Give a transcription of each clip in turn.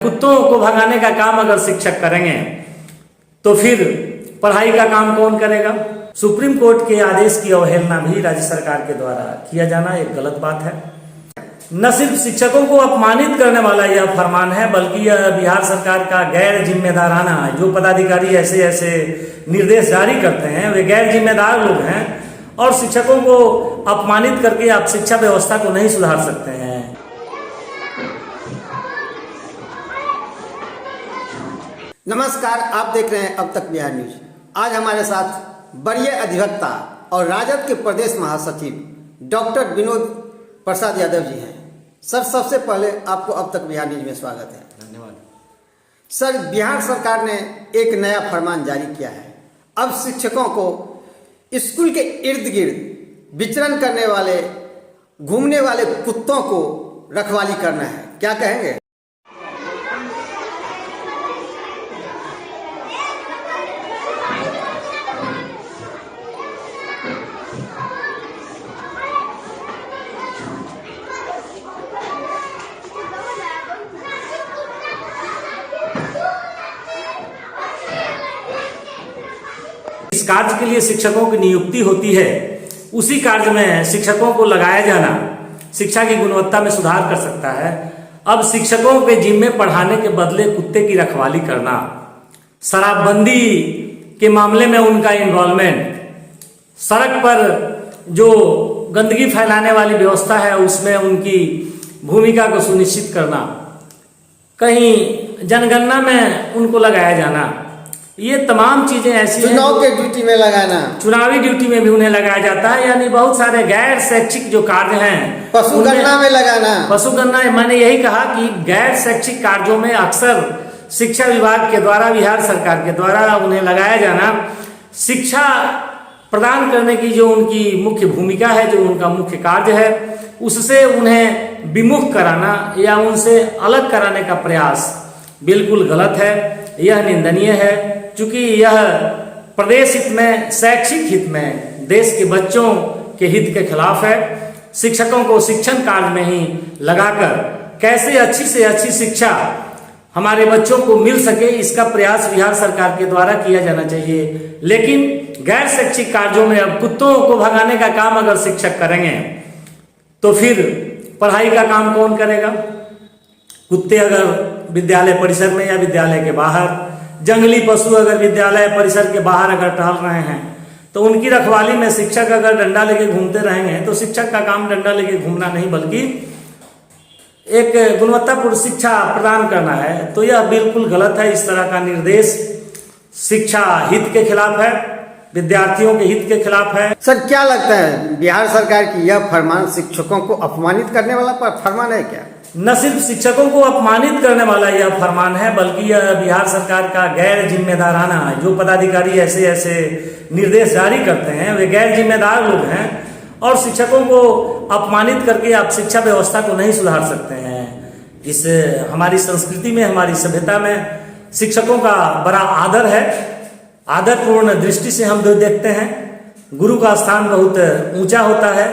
कुत्तों को भगाने का काम अगर शिक्षक करेंगे तो फिर पढ़ाई का काम कौन करेगा। सुप्रीम कोर्ट के आदेश की अवहेलना भी राज्य सरकार के द्वारा किया जाना एक गलत बात है। न सिर्फ शिक्षकों को अपमानित करने वाला यह फरमान है, बल्कि यह बिहार सरकार का गैर जिम्मेदाराना, जो पदाधिकारी ऐसे ऐसे निर्देश जारी करते हैं वे गैर जिम्मेदार लोग हैं और शिक्षकों को अपमानित करके आप शिक्षा व्यवस्था को नहीं सुधार सकते हैं। नमस्कार, आप देख रहे हैं अब तक बिहार न्यूज। आज हमारे साथ वरीय अधिवक्ता और राजद के प्रदेश महासचिव डॉक्टर विनोद प्रसाद यादव जी हैं। सर, सबसे पहले आपको अब तक बिहार न्यूज में स्वागत है। धन्यवाद। सर, बिहार सरकार ने एक नया फरमान जारी किया है। अब शिक्षकों को स्कूल के इर्द गिर्द विचरण करने वाले, घूमने वाले कुत्तों को रखवाली करना है। क्या कहेंगे? इस कार्य के लिए शिक्षकों की नियुक्ति होती है, उसी कार्य में शिक्षकों को लगाया जाना शिक्षा की गुणवत्ता में सुधार कर सकता है। अब शिक्षकों के जिम्मे पढ़ाने के बदले कुत्ते की रखवाली करना, शराबबंदी के मामले में उनका इन्वॉल्वमेंट, सड़क पर जो गंदगी फैलाने वाली व्यवस्था है उसमें उनकी भूमिका को सुनिश्चित करना, कहीं जनगणना में उनको लगाया जाना, ये तमाम चीजें ऐसी चुनाव के ड्यूटी में लगाना, चुनावी ड्यूटी में भी उन्हें लगाया जाता है। यानी बहुत सारे गैर शैक्षिक जो कार्य हैं, पशुगणना में लगाना। पशुगणना, मैंने यही कहा कि गैर शैक्षिक कार्यों में अक्सर शिक्षा विभाग के द्वारा, बिहार सरकार के द्वारा उन्हें लगाया जाना, शिक्षा प्रदान करने की जो उनकी मुख्य भूमिका है, जो उनका मुख्य कार्य है, उससे उन्हें विमुख कराना या उनसे अलग कराने का प्रयास बिल्कुल गलत है, यह निंदनीय है। चूंकि यह प्रदेश हित में, शैक्षिक हित में, देश के बच्चों के हित के खिलाफ है। शिक्षकों को शिक्षण कार्य में ही लगाकर कैसे अच्छी से अच्छी शिक्षा हमारे बच्चों को मिल सके, इसका प्रयास बिहार सरकार के द्वारा किया जाना चाहिए। लेकिन गैर शैक्षिक कार्यों में अब कुत्तों को भगाने का काम अगर शिक्षक करेंगे तो फिर पढ़ाई का काम कौन करेगा। कुत्ते अगर विद्यालय परिसर में या विद्यालय के बाहर, जंगली पशु अगर विद्यालय परिसर के बाहर अगर टहल रहे हैं तो उनकी रखवाली में शिक्षक अगर डंडा लेके घूमते रहेंगे तो शिक्षक का काम डंडा लेके घूमना नहीं, बल्कि एक गुणवत्तापूर्ण शिक्षा प्रदान करना है। तो यह बिल्कुल गलत है। इस तरह का निर्देश शिक्षा हित के खिलाफ है, विद्यार्थियों के हित के खिलाफ है। सर, क्या लगता है बिहार सरकार की यह फरमान शिक्षकों को अपमानित करने वाला फरमान है क्या? न सिर्फ शिक्षकों को अपमानित करने वाला यह फरमान है, बल्कि यह बिहार सरकार का गैर जिम्मेदाराना, जो पदाधिकारी ऐसे ऐसे निर्देश जारी करते हैं वे गैर जिम्मेदार लोग हैं और शिक्षकों को अपमानित करके आप शिक्षा व्यवस्था को नहीं सुधार सकते हैं। इस हमारी संस्कृति में, हमारी सभ्यता में शिक्षकों का बड़ा आदर है। आदरपूर्ण दृष्टि से हम देखते हैं। गुरु का स्थान बहुत ऊंचा होता है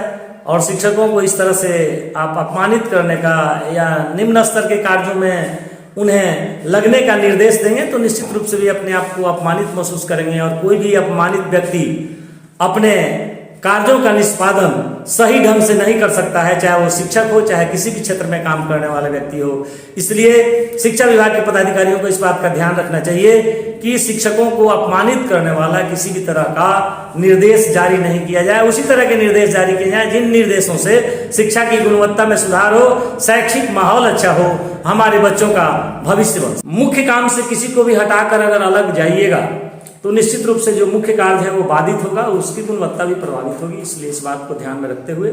और शिक्षकों को इस तरह से आप अपमानित करने का या निम्न स्तर के कार्यों में उन्हें लगने का निर्देश देंगे तो निश्चित रूप से भी अपने आप को अपमानित महसूस करेंगे। और कोई भी अपमानित व्यक्ति अपने कार्यों का निष्पादन सही ढंग से नहीं कर सकता है, चाहे वो शिक्षक हो, चाहे किसी भी क्षेत्र में काम करने वाला व्यक्ति हो। इसलिए शिक्षा विभाग के पदाधिकारियों को इस बात का ध्यान रखना चाहिए कि शिक्षकों को अपमानित करने वाला किसी भी तरह का निर्देश जारी नहीं किया जाए। उसी तरह के निर्देश जारी किए जाए जिन निर्देशों से शिक्षा की गुणवत्ता में सुधार हो, शैक्षिक माहौल अच्छा हो, हमारे बच्चों का भविष्य बन। मुख्य काम से किसी को भी हटाकर अगर अलग जाइएगा तो निश्चित रूप से जो मुख्य कार्य है वो बाधित होगा, उसकी गुणवत्ता भी प्रभावित होगी। इसलिए इस बात को ध्यान में रखते हुए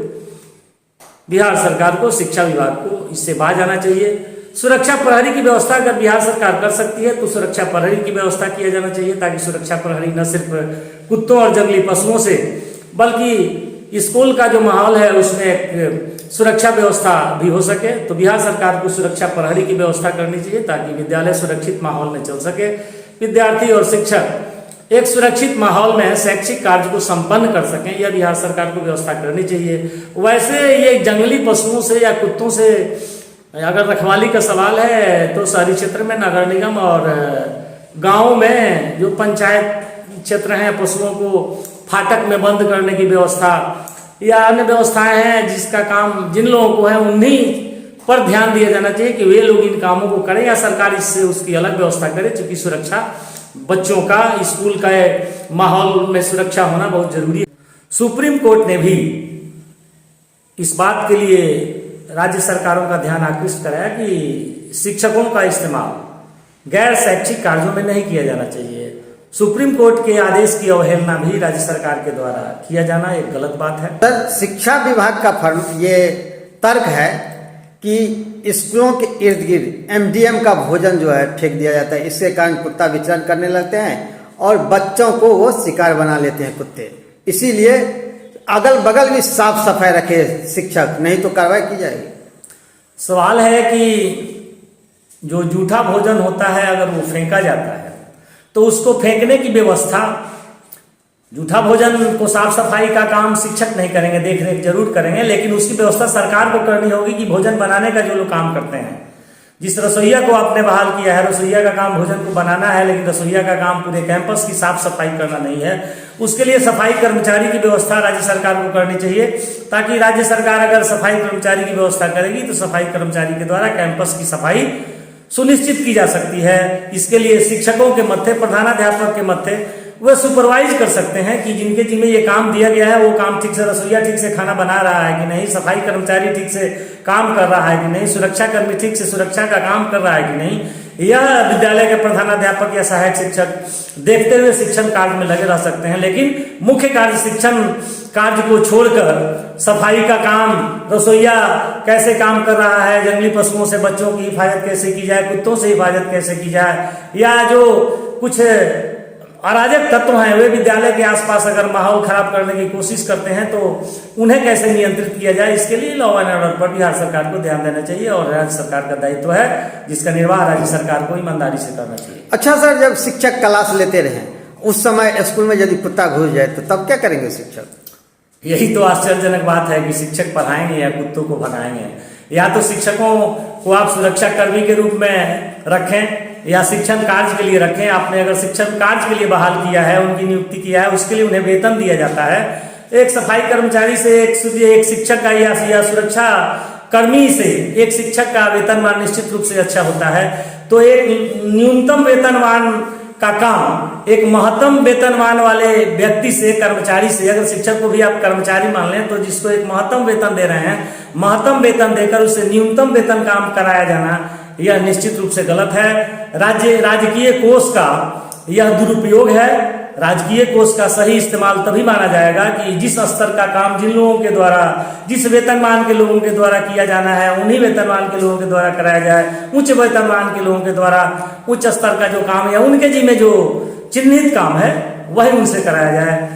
बिहार सरकार को, शिक्षा विभाग को इससे बाज आना चाहिए। सुरक्षा प्रहरी की व्यवस्था अगर बिहार सरकार कर सकती है तो सुरक्षा प्रहरी की व्यवस्था किया जाना चाहिए, ताकि सुरक्षा प्रहरी न सिर्फ कुत्तों और जंगली पशुओं से, बल्कि स्कूल का जो माहौल है उसमें एक सुरक्षा व्यवस्था भी हो सके। तो बिहार सरकार को सुरक्षा प्रहरी की व्यवस्था करनी चाहिए ताकि विद्यालय सुरक्षित माहौल में चल सके, विद्यार्थी और शिक्षक एक सुरक्षित माहौल में शैक्षिक कार्य को संपन्न कर सकें, यह बिहार सरकार को व्यवस्था करनी चाहिए। वैसे ये जंगली पशुओं से या कुत्तों से अगर रखवाली का सवाल है तो शहरी क्षेत्र में नगर निगम और गांव में जो पंचायत क्षेत्र हैं, पशुओं को फाटक में बंद करने की व्यवस्था या अन्य व्यवस्थाएं हैं जिसका काम जिन लोगों को है उन्हीं पर ध्यान दिया जाना चाहिए कि वे लोग इन कामों को करें, या सरकार इससे उसकी अलग व्यवस्था करे। चूंकि सुरक्षा, बच्चों का स्कूल का माहौल में सुरक्षा होना बहुत जरूरी है। सुप्रीम कोर्ट ने भी इस बात के लिए राज्य सरकारों का ध्यान आकृष्ट कराया कि शिक्षकों का इस्तेमाल गैर शैक्षिक कार्यों में नहीं किया जाना चाहिए। सुप्रीम कोर्ट के आदेश की अवहेलना भी राज्य सरकार के द्वारा किया जाना एक गलत बात है। सर, शिक्षा विभाग का ये तर्क है कि स्कूलों के इर्द गिर्द एमडीएम का भोजन जो है फेंक दिया जाता है, इसके कारण कुत्ता विचरण करने लगते हैं और बच्चों को वो शिकार बना लेते हैं कुत्ते। इसीलिए अगल बगल भी साफ सफाई रखे शिक्षक, नहीं तो कार्रवाई की जाएगी। सवाल है कि जो जूठा भोजन होता है अगर वो फेंका जाता है तो उसको फेंकने की व्यवस्था, जूठा भोजन को साफ सफाई का काम शिक्षक नहीं करेंगे, देख रेख जरूर करेंगे, लेकिन उसकी व्यवस्था सरकार को करनी होगी कि भोजन बनाने का जो लोग काम करते हैं, जिस रसोईया को आपने बहाल किया है, रसोईया का काम भोजन को बनाना है, लेकिन रसोईया का काम पूरे कैंपस की साफ सफाई करना नहीं है। उसके लिए सफाई कर्मचारी की व्यवस्था राज्य सरकार को करनी चाहिए, ताकि राज्य सरकार अगर सफाई कर्मचारी की व्यवस्था करेगी तो सफाई कर्मचारी के द्वारा कैंपस की सफाई सुनिश्चित की जा सकती है। इसके लिए शिक्षकों के मत्थे, प्रधानाध्यापक के मत्थे वह सुपरवाइज कर सकते हैं कि जिनके जिम्मे ये काम दिया गया है वो काम ठीक से, रसोईया ठीक से खाना बना रहा है कि नहीं, सफाई कर्मचारी ठीक से काम कर रहा है कि नहीं, सुरक्षा कर्मी ठीक से सुरक्षा का काम कर रहा है कि नहीं। यह विद्यालय के प्रधानाध्यापक या सहायक शिक्षक देखते हुए शिक्षण कार्य में लगे रह सकते हैं, लेकिन मुख्य कार्य शिक्षण कार्य को छोड़कर सफाई का काम, रसोईया कैसे काम कर रहा है, जंगली पशुओं से बच्चों की हिफाजत कैसे की जाए, कुत्तों से हिफाजत कैसे की जाए, या जो कुछ अराजक तत्व हैं वे विद्यालय के आसपास अगर माहौल खराब करने की कोशिश करते हैं तो उन्हें कैसे नियंत्रित किया जाए, इसके लिए लॉ एंड ऑर्डर पर बिहार सरकार को ध्यान देना चाहिए और राज्य सरकार का दायित्व है जिसका निर्वाह राज्य सरकार को ईमानदारी से करना चाहिए। अच्छा सर, जब शिक्षक क्लास लेते रहे उस समय स्कूल में यदि कुत्ता घुस जाए तो तब क्या करेंगे शिक्षक? यही तो आश्चर्यजनक बात है कि शिक्षक पढ़ाएंगे या कुत्तों को भगाएंगे। या तो शिक्षकों को आप सुरक्षा कर्मी के रूप में रखें या शिक्षण कार्य के लिए रखें। आपने अगर शिक्षण कार्य के लिए बहाल किया है, उनकी नियुक्ति किया है, उसके लिए उन्हें वेतन दिया जाता है। एक सफाई कर्मचारी से एक शिक्षक का या सुरक्षा कर्मी से एक शिक्षक का वेतनमान निश्चित रूप से अच्छा होता है। तो एक न्यूनतम वेतनमान का काम एक महत्तम वेतनमान वाले व्यक्ति से, कर्मचारी से, अगर शिक्षक को भी आप कर्मचारी मान लें तो जिसको एक महत्तम वेतन दे रहे हैं, महत्तम वेतन देकर उससे न्यूनतम वेतन काम कराया जाना यह निश्चित रूप से गलत है। राजकीय कोष का यह दुरुपयोग है। राजकीय कोष का सही इस्तेमाल तभी माना जाएगा कि जिस स्तर का काम जिन लोगों के द्वारा, जिस वेतनमान के लोगों के द्वारा किया जाना है उन्हीं वेतनमान के लोगों के द्वारा कराया जाए। उच्च वेतनमान के लोगों के द्वारा उच्च स्तर का जो काम है, उनके जिम्मे जो चिन्हित काम है वही उनसे कराया जाए।